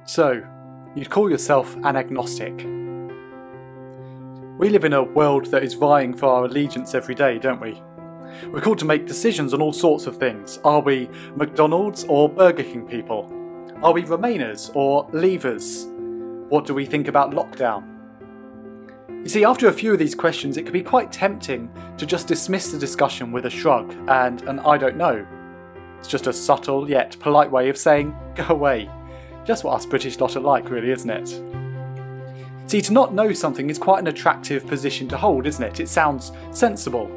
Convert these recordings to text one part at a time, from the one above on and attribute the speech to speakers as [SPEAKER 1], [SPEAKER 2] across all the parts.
[SPEAKER 1] So, you'd call yourself an agnostic. We live in a world that is vying for our allegiance every day, don't we? We're called to make decisions on all sorts of things. Are we McDonald's or Burger King people? Are we Remainers or Leavers? What do we think about lockdown? You see, after a few of these questions, it can be quite tempting to just dismiss the discussion with a shrug and an I don't know. It's just a subtle yet polite way of saying, go away. Just what us British lot are like, really, isn't it? See, to not know something is quite an attractive position to hold, isn't it? It sounds sensible.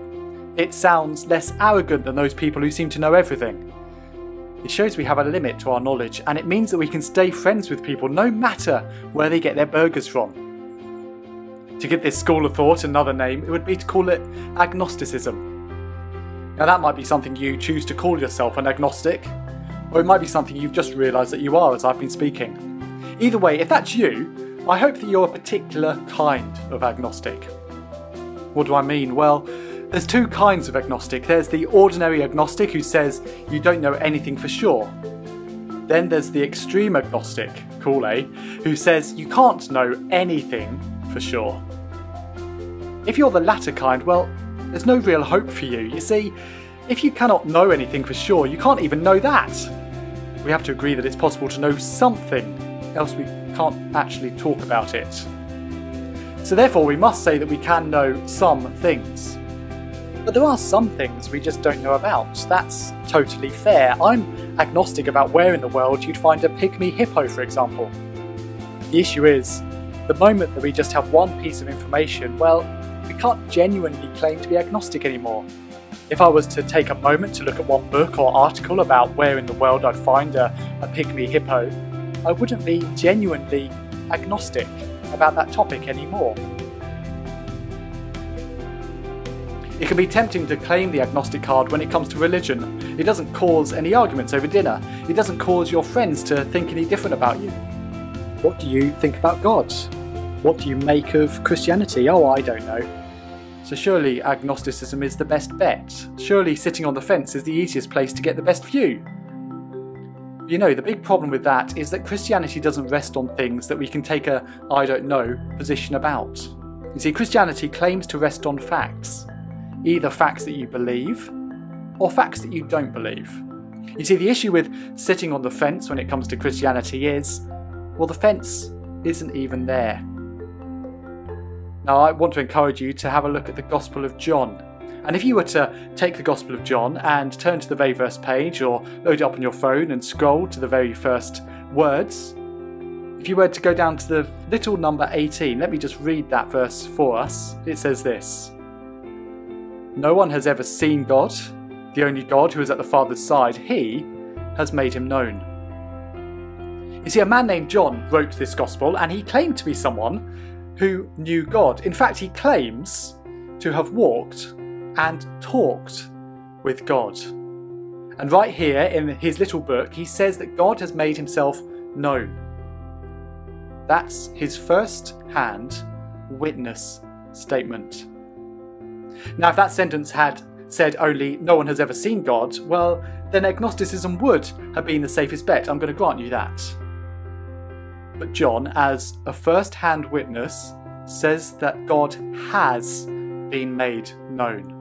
[SPEAKER 1] It sounds less arrogant than those people who seem to know everything. It shows we have a limit to our knowledge, and it means that we can stay friends with people no matter where they get their burgers from. To give this school of thought another name, it would be to call it agnosticism. Now that might be something you choose to call yourself, an agnostic, or it might be something you've just realised that you are as I've been speaking. Either way, if that's you, I hope that you're a particular kind of agnostic. What do I mean? Well, there's two kinds of agnostic. There's the ordinary agnostic who says you don't know anything for sure. Then there's the extreme agnostic, cool who says you can't know anything for sure. If you're the latter kind, well, there's no real hope for you. You see, if you cannot know anything for sure, you can't even know that. We have to agree that it's possible to know something, else we can't actually talk about it. So therefore we must say that we can know some things. But there are some things we just don't know about. That's totally fair. I'm agnostic about where in the world you'd find a pygmy hippo, for example. The issue is, the moment that we just have one piece of information, well, we can't genuinely claim to be agnostic anymore. If I was to take a moment to look at one book or article about where in the world I'd find a pygmy hippo, I wouldn't be genuinely agnostic about that topic anymore. It can be tempting to claim the agnostic card when it comes to religion. It doesn't cause any arguments over dinner. It doesn't cause your friends to think any different about you. What do you think about God? What do you make of Christianity? Oh, I don't know. So surely agnosticism is the best bet. Surely sitting on the fence is the easiest place to get the best view. You know, the big problem with that is that Christianity doesn't rest on things that we can take a I don't know position about. You see, Christianity claims to rest on facts. Either facts that you believe, or facts that you don't believe. You see, the issue with sitting on the fence when it comes to Christianity is, well, the fence isn't even there. Now, I want to encourage you to have a look at the Gospel of John. And if you were to take the Gospel of John and turn to the very first page, or load it up on your phone and scroll to the very first words, if you were to go down to the little number 18, let me just read that verse for us. It says this: "No one has ever seen God, the only God who is at the Father's side. He has made him known." You see, a man named John wrote this Gospel, and he claimed to be someone who knew God. In fact, he claims to have walked and talked with God. And right here in his little book, he says that God has made himself known. That's his first-hand witness statement. Now, if that sentence had said only "no one has ever seen God," well, then agnosticism would have been the safest bet. I'm going to grant you that. But John, as a first-hand witness, says that God has been made known.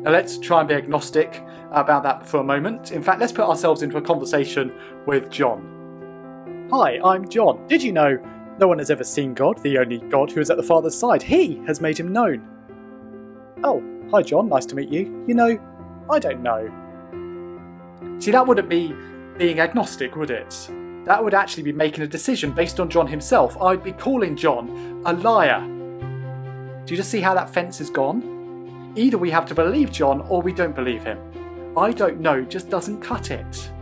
[SPEAKER 1] Now let's try and be agnostic about that for a moment. In fact, let's put ourselves into a conversation with John. "Hi, I'm John. Did you know no one has ever seen God, the only God who is at the Father's side? He has made him known." "Oh, hi John, nice to meet you. You know, I don't know." See, that wouldn't be being agnostic, would it? That would actually be making a decision based on John himself. I'd be calling John a liar. Do you just see how that fence is gone? Either we have to believe John or we don't believe him. I don't know just doesn't cut it.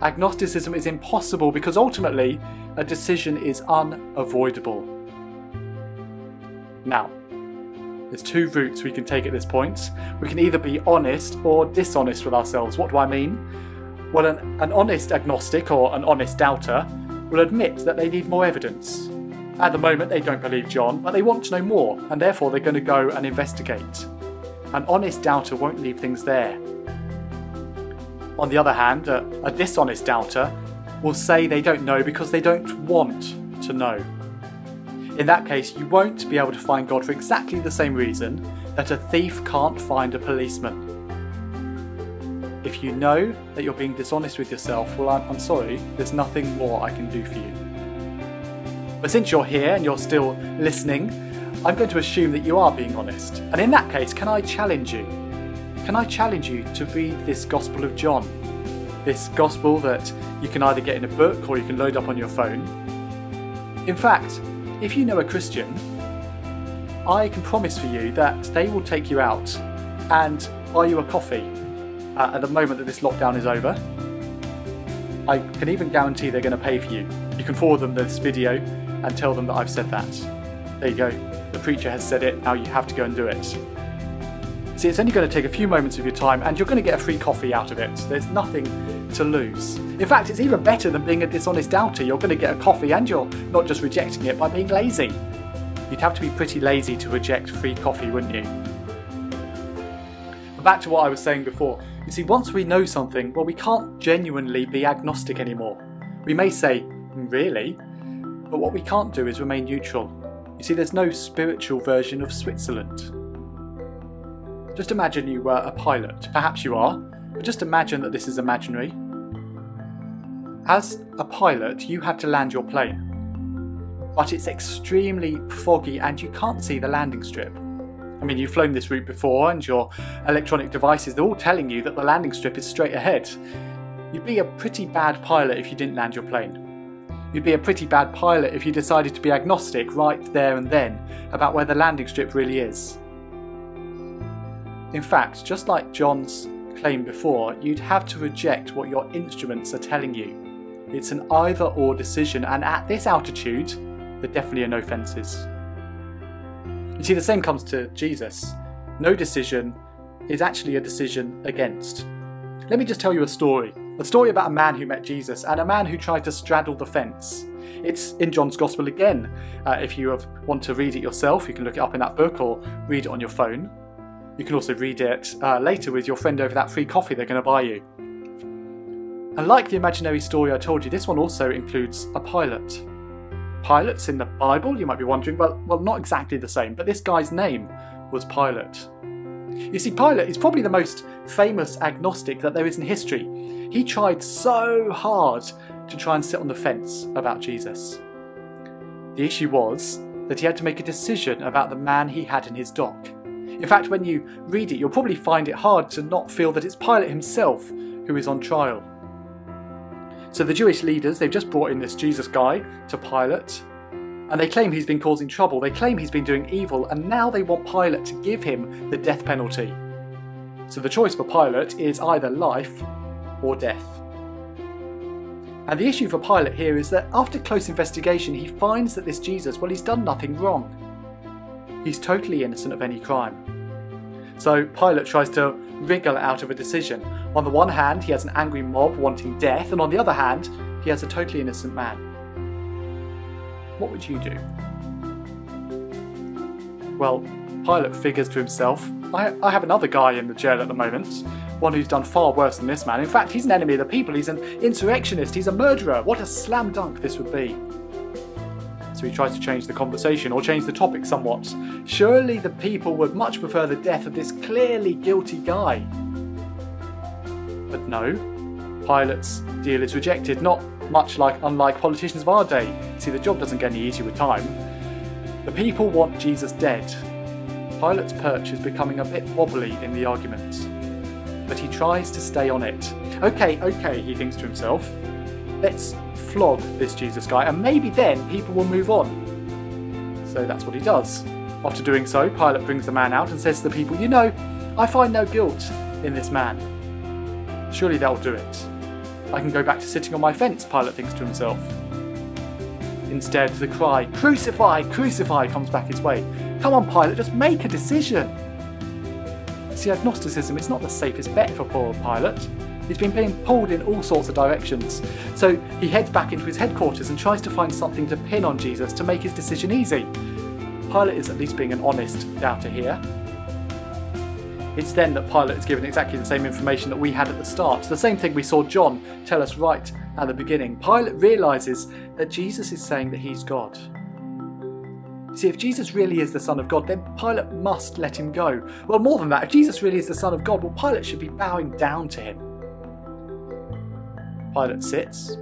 [SPEAKER 1] Agnosticism is impossible because ultimately a decision is unavoidable. Now, there's two routes we can take at this point. We can either be honest or dishonest with ourselves. What do I mean? Well, an honest agnostic or an honest doubter will admit that they need more evidence. At the moment they don't believe John, but they want to know more, and therefore they're going to go and investigate. An honest doubter won't leave things there. On the other hand, a dishonest doubter will say they don't know because they don't want to know. In that case, you won't be able to find God for exactly the same reason that a thief can't find a policeman. If you know that you're being dishonest with yourself, well, I'm sorry, there's nothing more I can do for you. But since you're here and you're still listening, I'm going to assume that you are being honest. And in that case, can I challenge you? Can I challenge you to read this Gospel of John? This Gospel that you can either get in a book or you can load up on your phone. In fact, if you know a Christian, I can promise for you that they will take you out and buy you a coffee at the moment that this lockdown is over. I can even guarantee they're going to pay for you. You can forward them this video and tell them that I've said that. There you go. The preacher has said it, now you have to go and do it. See, it's only going to take a few moments of your time and you're going to get a free coffee out of it. There's nothing to lose. In fact, it's even better than being a dishonest doubter. You're going to get a coffee and you're not just rejecting it by being lazy. You'd have to be pretty lazy to reject free coffee, wouldn't you? But back to what I was saying before. You see, once we know something, well, we can't genuinely be agnostic anymore. We may say, really? But what we can't do is remain neutral. You see, there's no spiritual version of Switzerland. Just imagine you were a pilot. Perhaps you are, but just imagine that this is imaginary. As a pilot, you have to land your plane. But it's extremely foggy and you can't see the landing strip. I mean, you've flown this route before and your electronic devices, they're all telling you that the landing strip is straight ahead. You'd be a pretty bad pilot if you didn't land your plane. You'd be a pretty bad pilot if you decided to be agnostic right there and then about where the landing strip really is. In fact, just like John's claim before, you'd have to reject what your instruments are telling you. It's an either-or decision, and at this altitude, there definitely are no fences. You see, the same comes to Jesus. No decision is actually a decision against. Let me just tell you a story about a man who met Jesus and a man who tried to straddle the fence. It's in John's Gospel again. If you want to read it yourself, you can look it up in that book or read it on your phone. You can also read it later with your friend over that free coffee they're going to buy you. And like the imaginary story I told you, this one also includes a pilot. Pilots in the Bible, you might be wondering, well, not exactly the same, but this guy's name was Pilate. You see, Pilate is probably the most famous agnostic that there is in history. He tried so hard to try and sit on the fence about Jesus. The issue was that he had to make a decision about the man he had in his dock. In fact, when you read it, you'll probably find it hard to not feel that it's Pilate himself who is on trial. So the Jewish leaders, they've just brought in this Jesus guy to Pilate, and they claim he's been causing trouble, they claim he's been doing evil, and now they want Pilate to give him the death penalty. So the choice for Pilate is either life or death. And the issue for Pilate here is that after close investigation, he finds that this Jesus, well, he's done nothing wrong. He's totally innocent of any crime. So Pilate tries to wriggle out of a decision. On the one hand, he has an angry mob wanting death, and on the other hand, he has a totally innocent man. What would you do? Well, Pilate figures to himself, I have another guy in the jail at the moment, one who's done far worse than this man. In fact, he's an enemy of the people, he's an insurrectionist, he's a murderer. What a slam dunk this would be. So he tries to change the conversation or change the topic somewhat. Surely the people would much prefer the death of this clearly guilty guy. But no, Pilate's deal is rejected, not much unlike politicians of our day. See, the job doesn't get any easier with time. The people want Jesus dead. Pilate's perch is becoming a bit wobbly in the argument, but he tries to stay on it. Okay, he thinks to himself, let's flog this Jesus guy and maybe then people will move on. So that's what he does. After doing so, Pilate brings the man out and says to the people, you know, I find no guilt in this man. Surely that will do it. I can go back to sitting on my fence, Pilate thinks to himself. Instead, the cry, crucify, crucify, comes back his way. Come on, Pilate, just make a decision. See, agnosticism is not the safest bet for poor Pilate. He's been being pulled in all sorts of directions. So he heads back into his headquarters and tries to find something to pin on Jesus to make his decision easy. Pilate is at least being an honest doubter here. It's then that Pilate is given exactly the same information that we had at the start. The same thing we saw John tell us right at the beginning, Pilate realises that Jesus is saying that he's God. See, if Jesus really is the Son of God, then Pilate must let him go. Well, more than that, if Jesus really is the Son of God, well, Pilate should be bowing down to him. Pilate sits.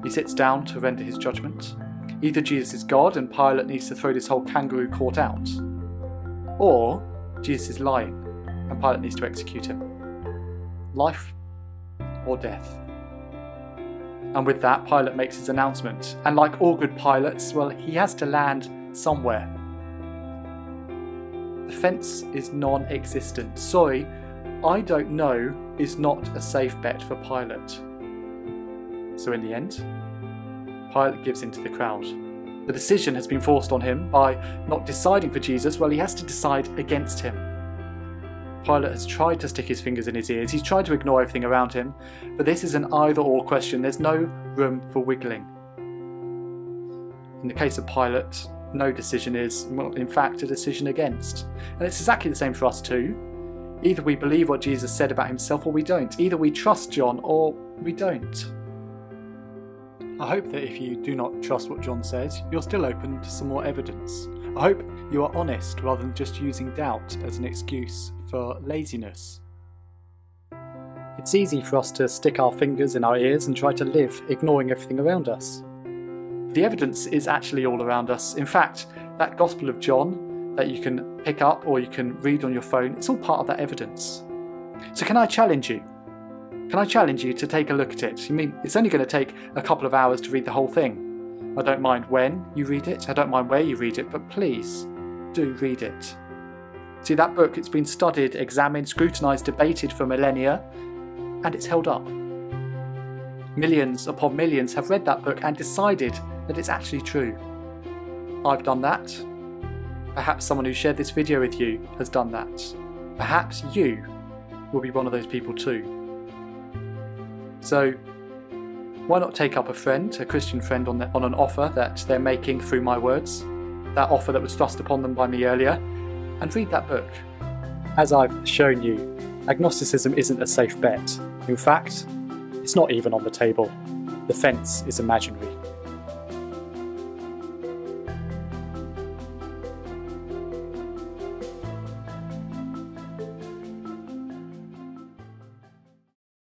[SPEAKER 1] He sits down to render his judgment. Either Jesus is God and Pilate needs to throw this whole kangaroo court out, or Jesus is lying and Pilate needs to execute him. Life or death. And with that, Pilate makes his announcement. And like all good pilots, well, he has to land somewhere. The fence is non-existent. Sorry, I don't know is not a safe bet for Pilate. So in the end, Pilate gives in to the crowd. The decision has been forced on him by not deciding for Jesus. Well, he has to decide against him. Pilate has tried to stick his fingers in his ears. He's tried to ignore everything around him. But this is an either-or question. There's no room for wiggling. In the case of Pilate, no decision is, well, in fact, a decision against. And it's exactly the same for us too. Either we believe what Jesus said about himself or we don't. Either we trust John or we don't. I hope that if you do not trust what John says, you're still open to some more evidence. I hope you are honest rather than just using doubt as an excuse for laziness. It's easy for us to stick our fingers in our ears and try to live ignoring everything around us. The evidence is actually all around us. In fact, that Gospel of John that you can pick up or you can read on your phone, it's all part of that evidence. So can I challenge you? Can I challenge you to take a look at it? You mean it's only going to take a couple of hours to read the whole thing. I don't mind when you read it, I don't mind where you read it, but please do read it. See, that book, it's been studied, examined, scrutinised, debated for millennia, and it's held up. Millions upon millions have read that book and decided that it's actually true. I've done that. Perhaps someone who shared this video with you has done that. Perhaps you will be one of those people too. So, why not take up a friend, a Christian friend, on an offer that they're making through my words, that offer that was thrust upon them by me earlier, and read that book. As I've shown you, agnosticism isn't a safe bet. In fact, it's not even on the table. The fence is imaginary.